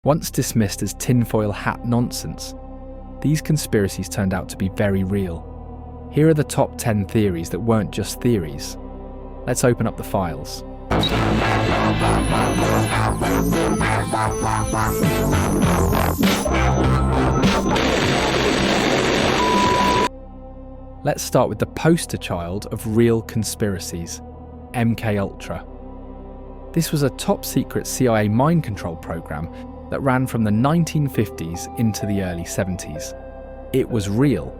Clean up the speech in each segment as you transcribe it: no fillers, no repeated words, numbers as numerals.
Once dismissed as tinfoil hat nonsense, these conspiracies turned out to be very real. Here are the top 10 theories that weren't just theories. Let's open up the files. Let's start with the poster child of real conspiracies, MKUltra. This was a top-secret CIA mind control program that ran from the 1950s into the early 70s. It was real,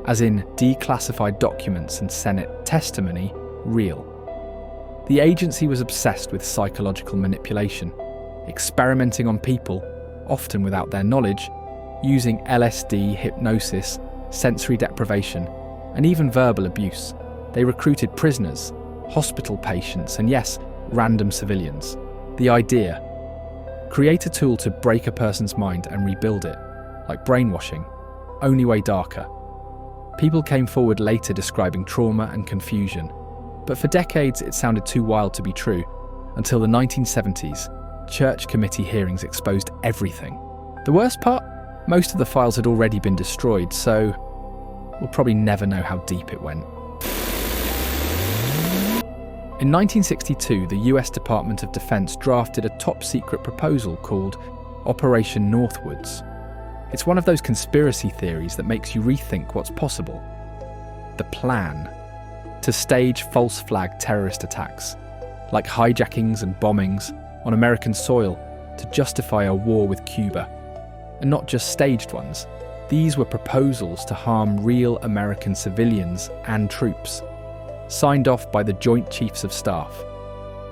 as in declassified documents and Senate testimony real. The agency was obsessed with psychological manipulation, experimenting on people, often without their knowledge, using LSD, hypnosis, sensory deprivation, and even verbal abuse. They recruited prisoners, hospital patients, and yes, random civilians. The idea: create a tool to break a person's mind and rebuild it, like brainwashing, only way darker. People came forward later describing trauma and confusion, but for decades it sounded too wild to be true, until the 1970s, church committee hearings exposed everything. The worst part? Most of the files had already been destroyed, so we'll probably never know how deep it went. In 1962, the US Department of Defense drafted a top-secret proposal called Operation Northwoods. It's one of those conspiracy theories that makes you rethink what's possible. The plan: to stage false flag terrorist attacks, like hijackings and bombings on American soil to justify a war with Cuba. And not just staged ones. These were proposals to harm real American civilians and troops, signed off by the Joint Chiefs of Staff.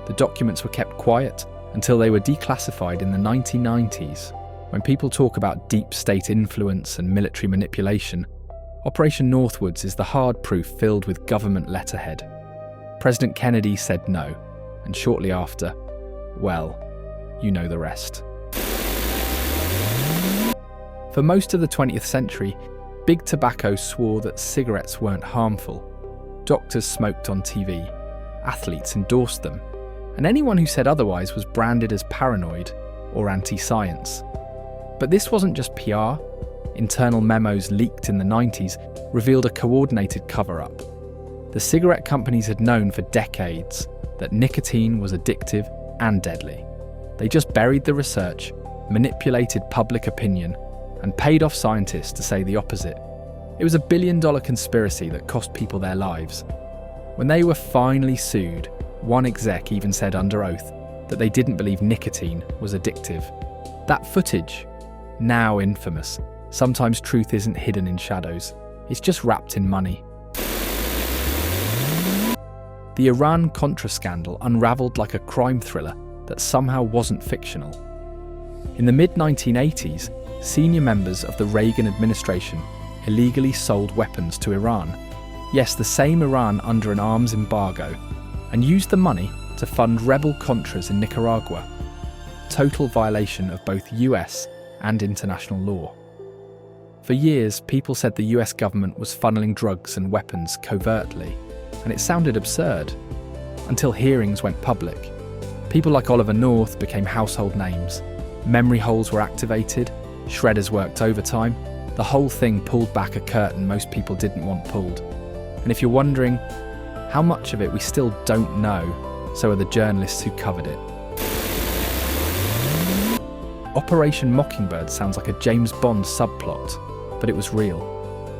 The documents were kept quiet until they were declassified in the 1990s. When people talk about deep state influence and military manipulation, Operation Northwoods is the hard proof filled with government letterhead. President Kennedy said no, and shortly after, well, you know the rest. For most of the 20th century, Big Tobacco swore that cigarettes weren't harmful. Doctors smoked on TV, athletes endorsed them, and anyone who said otherwise was branded as paranoid or anti-science. But this wasn't just PR. Internal memos leaked in the 90s revealed a coordinated cover-up. The cigarette companies had known for decades that nicotine was addictive and deadly. They just buried the research, manipulated public opinion, and paid off scientists to say the opposite. It was a billion-dollar conspiracy that cost people their lives. When they were finally sued, one exec even said under oath that they didn't believe nicotine was addictive. That footage, now infamous, sometimes truth isn't hidden in shadows, it's just wrapped in money. The Iran-Contra scandal unravelled like a crime thriller that somehow wasn't fictional. In the mid-1980s, senior members of the Reagan administration illegally sold weapons to Iran. Yes, the same Iran under an arms embargo, and used the money to fund rebel Contras in Nicaragua. Total violation of both US and international law. For years, people said the US government was funneling drugs and weapons covertly, and it sounded absurd, until hearings went public. People like Oliver North became household names. Memory holes were activated, shredders worked overtime. The whole thing pulled back a curtain most people didn't want pulled. And if you're wondering, how much of it we still don't know, so are the journalists who covered it. Operation Mockingbird sounds like a James Bond subplot, but it was real.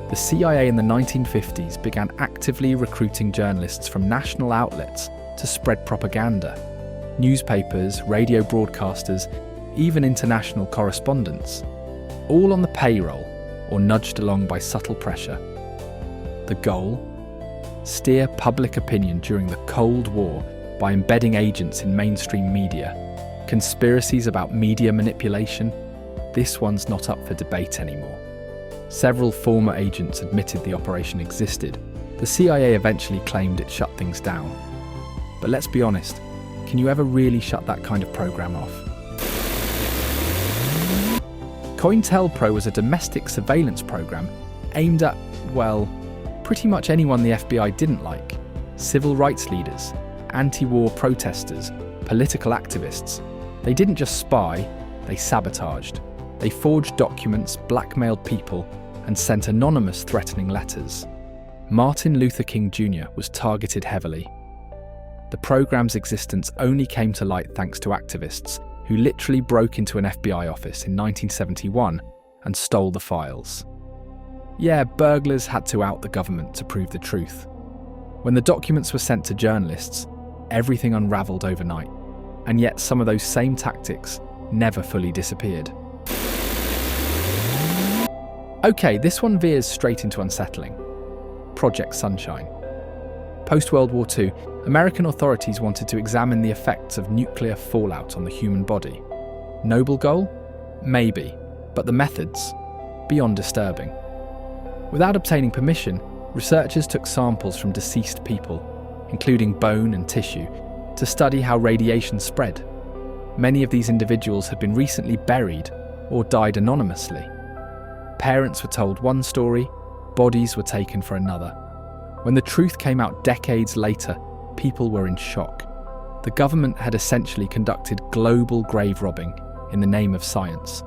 The CIA in the 1950s began actively recruiting journalists from national outlets to spread propaganda. Newspapers, radio broadcasters, even international correspondents. All on the payroll, or nudged along by subtle pressure. The goal? Steer public opinion during the Cold War by embedding agents in mainstream media. Conspiracies about media manipulation? This one's not up for debate anymore. Several former agents admitted the operation existed. The CIA eventually claimed it shut things down. But let's be honest, can you ever really shut that kind of program off? COINTELPRO was a domestic surveillance program aimed at, well, pretty much anyone the FBI didn't like. Civil rights leaders, anti-war protesters, political activists. They didn't just spy, They sabotaged. They forged documents, blackmailed people, and sent anonymous threatening letters. Martin Luther King Jr. was targeted heavily. The program's existence only came to light thanks to activists who literally broke into an FBI office in 1971 and stole the files. Yeah, burglars had to out the government to prove the truth. When the documents were sent to journalists, everything unraveled overnight, and yet some of those same tactics never fully disappeared. Okay, this one veers straight into unsettling. Project Sunshine. Post-World War II, American authorities wanted to examine the effects of nuclear fallout on the human body. Noble goal? Maybe, but the methods? Beyond disturbing. Without obtaining permission, researchers took samples from deceased people, including bone and tissue, to study how radiation spread. Many of these individuals had been recently buried or died anonymously. Parents were told one story, bodies were taken for another. When the truth came out decades later, people were in shock. The government had essentially conducted global grave robbing in the name of science,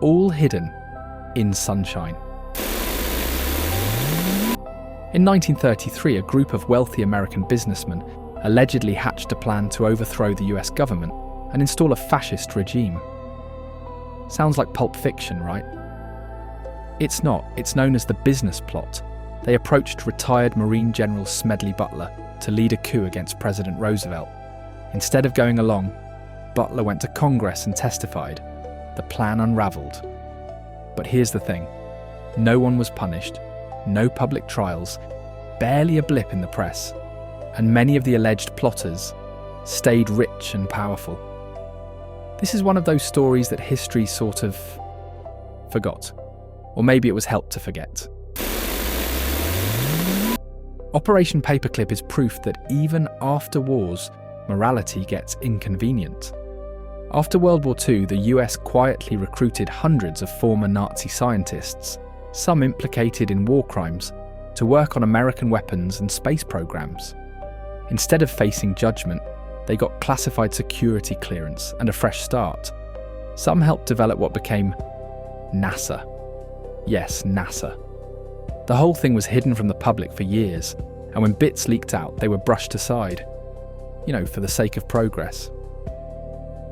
all hidden in sunshine. In 1933, a group of wealthy American businessmen allegedly hatched a plan to overthrow the US government and install a fascist regime. Sounds like Pulp Fiction, right? It's not. It's known as the business plot. They approached retired Marine General Smedley Butler to lead a coup against President Roosevelt. Instead of going along, Butler went to Congress and testified. The plan unraveled. But here's the thing. No one was punished, no public trials, barely a blip in the press, and many of the alleged plotters stayed rich and powerful. This is one of those stories that history sort of forgot. Or maybe it was helped to forget. Operation Paperclip is proof that even after wars, morality gets inconvenient. After World War II, the US quietly recruited hundreds of former Nazi scientists, some implicated in war crimes, to work on American weapons and space programs. Instead of facing judgment, they got classified security clearance and a fresh start. Some helped develop what became NASA. Yes, NASA. The whole thing was hidden from the public for years, and when bits leaked out, they were brushed aside. For the sake of progress.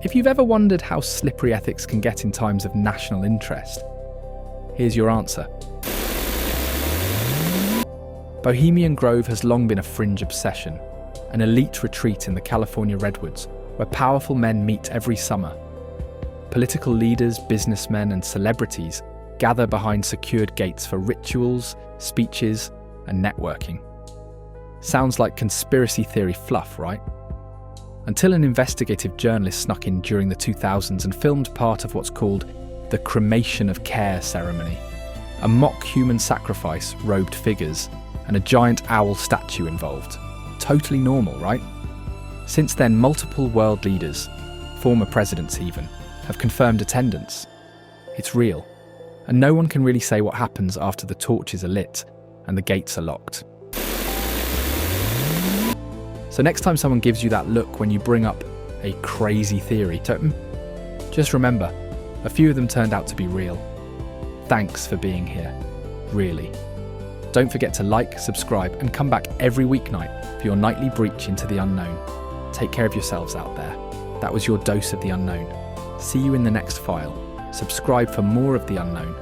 If you've ever wondered how slippery ethics can get in times of national interest, here's your answer. Bohemian Grove has long been a fringe obsession, an elite retreat in the California redwoods where powerful men meet every summer. Political leaders, businessmen, and celebrities gather behind secured gates for rituals, speeches, and networking. Sounds like conspiracy theory fluff, right? Until an investigative journalist snuck in during the 2000s and filmed part of what's called the cremation of care ceremony, a mock human sacrifice, robed figures, and a giant owl statue involved. Totally normal, right? Since then, multiple world leaders, former presidents even, have confirmed attendance. It's real, and no one can really say what happens after the torches are lit and the gates are locked. So next time someone gives you that look when you bring up a crazy theory, just remember, a few of them turned out to be real. Thanks for being here, really. Don't forget to like, subscribe, and come back every weeknight for your nightly breach into the unknown. Take care of yourselves out there. That was your dose of the unknown. See you in the next file. Subscribe for more of the unknown.